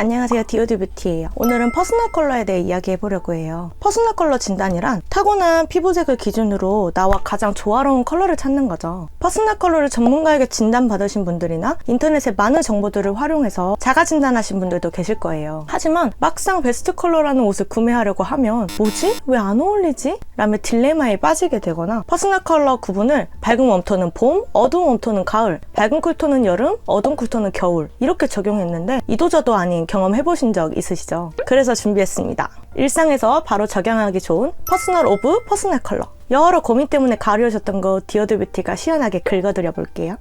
안녕하세요, 디오드뷰티예요. 오늘은 퍼스널 컬러에 대해 이야기해보려고 해요. 퍼스널 컬러 진단이란 타고난 피부색을 기준으로 나와 가장 조화로운 컬러를 찾는 거죠. 퍼스널 컬러를 전문가에게 진단받으신 분들이나 인터넷의 많은 정보들을 활용해서 자가 진단하신 분들도 계실 거예요. 하지만 막상 베스트 컬러라는 옷을 구매하려고 하면 뭐지? 왜 안 어울리지? 라며 딜레마에 빠지게 되거나 퍼스널 컬러 구분을 밝은 웜톤은 봄, 어두운 웜톤은 가을, 밝은 쿨톤은 여름, 어두운 쿨톤은 겨울 이렇게 적용했는데 이도저도 아닌 경험해보신 적 있으시죠? 그래서 준비했습니다. 일상에서 바로 적용하기 좋은 퍼스널 오브 퍼스널 컬러. 여러 고민 때문에 가려우셨던 거 디오드뷰티가 시원하게 긁어드려 볼게요.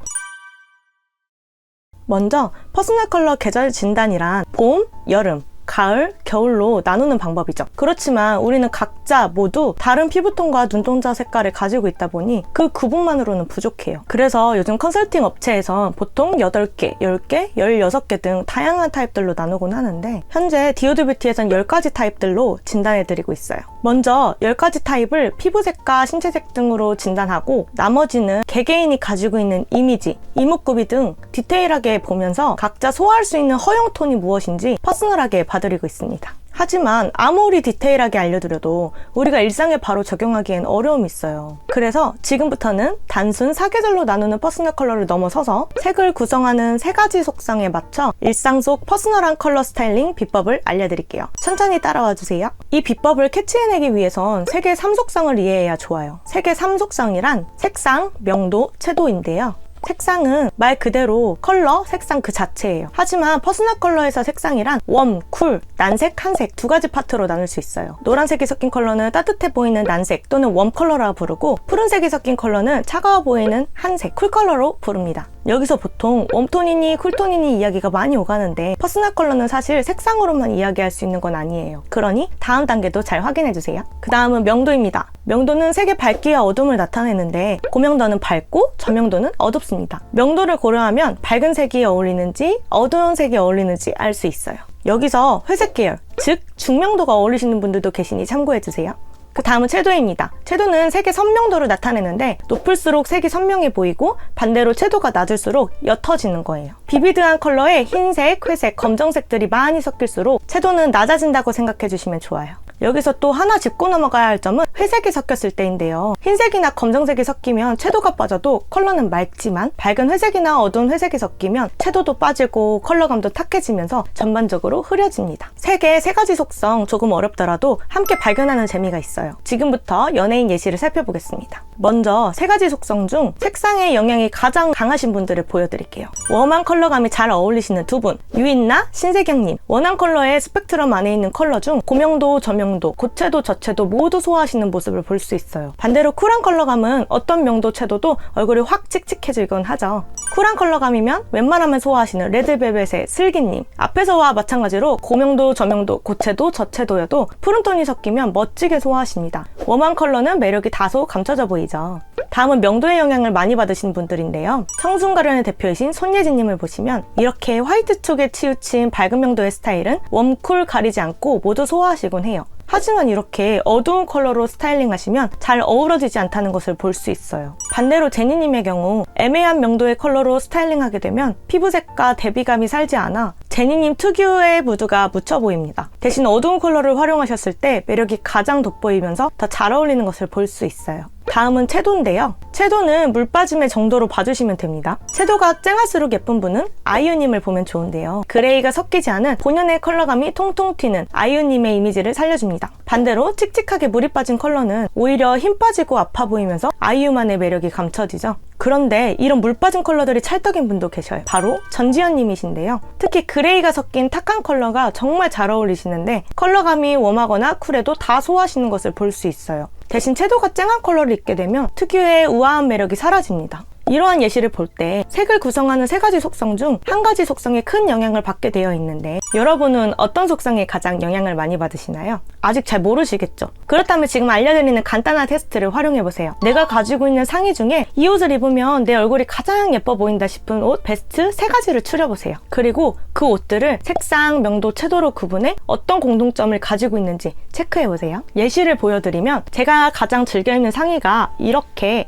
먼저 퍼스널 컬러 계절 진단이란 봄, 여름, 가을, 겨울로 나누는 방법이죠. 그렇지만 우리는 각자 모두 다른 피부톤과 눈동자 색깔을 가지고 있다 보니 그 구분만으로는 부족해요. 그래서 요즘 컨설팅 업체에선 보통 8개, 10개, 16개 등 다양한 타입들로 나누곤 하는데 현재 디오드뷰티에선 10가지 타입들로 진단해드리고 있어요. 먼저 10가지 타입을 피부색과 신체색 등으로 진단하고 나머지는 개개인이 가지고 있는 이미지, 이목구비 등 디테일하게 보면서 각자 소화할 수 있는 허용톤이 무엇인지 퍼스널하게 봐드리고 있습니다. 하지만 아무리 디테일하게 알려드려도 우리가 일상에 바로 적용하기엔 어려움이 있어요. 그래서 지금부터는 단순 사계절로 나누는 퍼스널 컬러를 넘어서서 색을 구성하는 3가지 속성에 맞춰 일상 속 퍼스널한 컬러 스타일링 비법을 알려드릴게요. 천천히 따라와 주세요. 이 비법을 캐치해내기 위해선 색의 3속성을 이해해야 좋아요. 색의 3속성이란 색상, 명도, 채도인데요. 색상은 말 그대로 컬러, 색상 그 자체예요. 하지만 퍼스널 컬러에서 색상이란 웜, 쿨, 난색, 한색 2가지 파트로 나눌 수 있어요. 노란색이 섞인 컬러는 따뜻해 보이는 난색 또는 웜 컬러라 부르고 푸른색이 섞인 컬러는 차가워 보이는 한색, 쿨 컬러로 부릅니다. 여기서 보통 웜톤이니 쿨톤이니 이야기가 많이 오가는데 퍼스널 컬러는 사실 색상으로만 이야기할 수 있는 건 아니에요. 그러니 다음 단계도 잘 확인해주세요. 그 다음은 명도입니다. 명도는 색의 밝기와 어둠을 나타내는데 고명도는 밝고 저명도는 어둡습니다. 명도를 고려하면 밝은 색이 어울리는지 어두운 색이 어울리는지 알 수 있어요. 여기서 회색 계열, 즉 중명도가 어울리시는 분들도 계시니 참고해주세요. 그 다음은 채도입니다. 채도는 색의 선명도를 나타내는데 높을수록 색이 선명해 보이고 반대로 채도가 낮을수록 옅어지는 거예요. 비비드한 컬러에 흰색, 회색, 검정색들이 많이 섞일수록 채도는 낮아진다고 생각해 주시면 좋아요. 여기서 또 하나 짚고 넘어가야 할 점은 회색이 섞였을 때인데요. 흰색이나 검정색이 섞이면 채도가 빠져도 컬러는 맑지만 밝은 회색이나 어두운 회색이 섞이면 채도도 빠지고 컬러감도 탁해지면서 전반적으로 흐려집니다. 색의 3가지 속성 조금 어렵더라도 함께 발견하는 재미가 있어요. 지금부터 연예인 예시를 살펴보겠습니다. 먼저 3가지 속성 중 색상의 영향이 가장 강하신 분들을 보여드릴게요. 웜한 컬러감이 잘 어울리시는 두 분, 유인나, 신세경님. 원한 컬러의 스펙트럼 안에 있는 컬러 중 고명도, 저명도, 고채도, 저채도 모두 소화하시는 모습을 볼 수 있어요. 반대로 쿨한 컬러감은 어떤 명도, 채도도 얼굴이 확 칙칙해지곤 하죠. 쿨한 컬러감이면 웬만하면 소화하시는 레드벨벳의 슬기님. 앞에서와 마찬가지로 고명도, 저명도, 고채도, 저채도여도 푸른톤이 섞이면 멋지게 소화하십니다. 웜한 컬러는 매력이 다소 감춰져 보이죠. 다음은 명도의 영향을 많이 받으신 분들인데요. 청순가련의 대표이신 손예진님을 보시면 이렇게 화이트 촉에 치우친 밝은 명도의 스타일은 웜, 쿨 가리지 않고 모두 소화하시곤 해요. 하지만 이렇게 어두운 컬러로 스타일링 하시면 잘 어우러지지 않다는 것을 볼 수 있어요. 반대로 제니님의 경우 애매한 명도의 컬러로 스타일링 하게 되면 피부색과 대비감이 살지 않아 제니님 특유의 무드가 묻혀 보입니다. 대신 어두운 컬러를 활용하셨을 때 매력이 가장 돋보이면서 더 잘 어울리는 것을 볼 수 있어요. 다음은 채도인데요. 채도는 물 빠짐의 정도로 봐주시면 됩니다. 채도가 쨍할수록 예쁜 분은 아이유님을 보면 좋은데요. 그레이가 섞이지 않은 본연의 컬러감이 통통 튀는 아이유님의 이미지를 살려줍니다. 반대로 칙칙하게 물이 빠진 컬러는 오히려 힘 빠지고 아파 보이면서 아이유만의 매력이 감춰지죠. 그런데 이런 물 빠진 컬러들이 찰떡인 분도 계셔요. 바로 전지현님이신데요. 특히 그레이가 섞인 탁한 컬러가 정말 잘 어울리시는데 컬러감이 웜하거나 쿨해도 다 소화하시는 것을 볼 수 있어요. 대신 채도가 쨍한 컬러를 입게 되면 특유의 우아한 매력이 사라집니다. 이러한 예시를 볼 때 색을 구성하는 3가지 속성 중 한 가지 속성에 큰 영향을 받게 되어 있는데 여러분은 어떤 속성에 가장 영향을 많이 받으시나요? 아직 잘 모르시겠죠? 그렇다면 지금 알려드리는 간단한 테스트를 활용해보세요. 내가 가지고 있는 상의 중에 이 옷을 입으면 내 얼굴이 가장 예뻐 보인다 싶은 옷 베스트 3가지를 추려보세요. 그리고 그 옷들을 색상, 명도, 채도로 구분해 어떤 공통점을 가지고 있는지 체크해보세요. 예시를 보여드리면 제가 가장 즐겨 입는 상의가 이렇게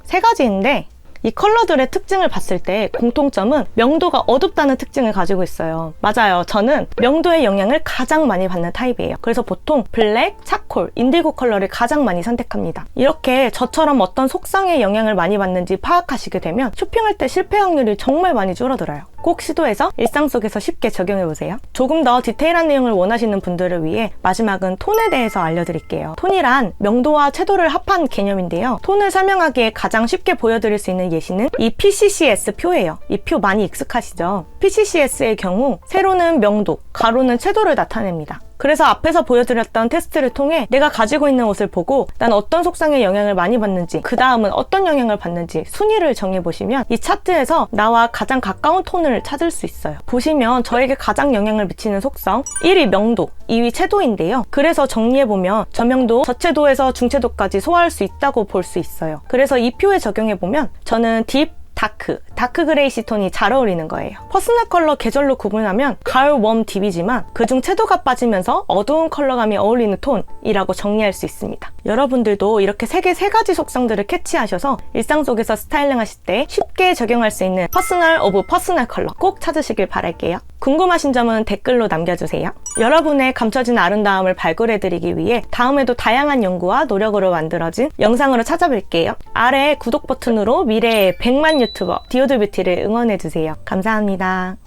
3가지인데 이 컬러들의 특징을 봤을 때 공통점은 명도가 어둡다는 특징을 가지고 있어요. 맞아요. 저는 명도의 영향을 가장 많이 받는 타입이에요. 그래서 보통 블랙, 차콜, 인디고 컬러를 가장 많이 선택합니다. 이렇게 저처럼 어떤 속성의 영향을 많이 받는지 파악하시게 되면 쇼핑할 때 실패 확률이 정말 많이 줄어들어요. 꼭 시도해서 일상 속에서 쉽게 적용해보세요. 조금 더 디테일한 내용을 원하시는 분들을 위해 마지막은 톤에 대해서 알려드릴게요. 톤이란 명도와 채도를 합한 개념인데요. 톤을 설명하기에 가장 쉽게 보여드릴 수 있는 예시는 이 PCCS 표예요. 이 표 많이 익숙하시죠? PCCS의 경우 세로는 명도, 가로는 채도를 나타냅니다. 그래서 앞에서 보여드렸던 테스트를 통해 내가 가지고 있는 옷을 보고 난 어떤 속성의 영향을 많이 받는지, 그 다음은 어떤 영향을 받는지 순위를 정해보시면 이 차트에서 나와 가장 가까운 톤을 찾을 수 있어요. 보시면 저에게 가장 영향을 미치는 속성 1위 명도, 2위 채도인데요. 그래서 정리해보면 저명도, 저채도에서 중채도까지 소화할 수 있다고 볼 수 있어요. 그래서 이 표에 적용해보면 저는 딥, 다크 그레이시 톤이 잘 어울리는 거예요. 퍼스널 컬러 계절로 구분하면 가을 웜 딥이지만 그중 채도가 빠지면서 어두운 컬러감이 어울리는 톤이라고 정리할 수 있습니다. 여러분들도 이렇게 세계 3가지 속성들을 캐치하셔서 일상 속에서 스타일링 하실 때 쉽게 적용할 수 있는 퍼스널 오브 퍼스널 컬러 꼭 찾으시길 바랄게요. 궁금하신 점은 댓글로 남겨주세요. 여러분의 감춰진 아름다움을 발굴해드리기 위해 다음에도 다양한 연구와 노력으로 만들어진 영상으로 찾아뵐게요. 아래 구독 버튼으로 미래의 100만 유튜버 디오드 뷰티를 응원해주세요. 감사합니다.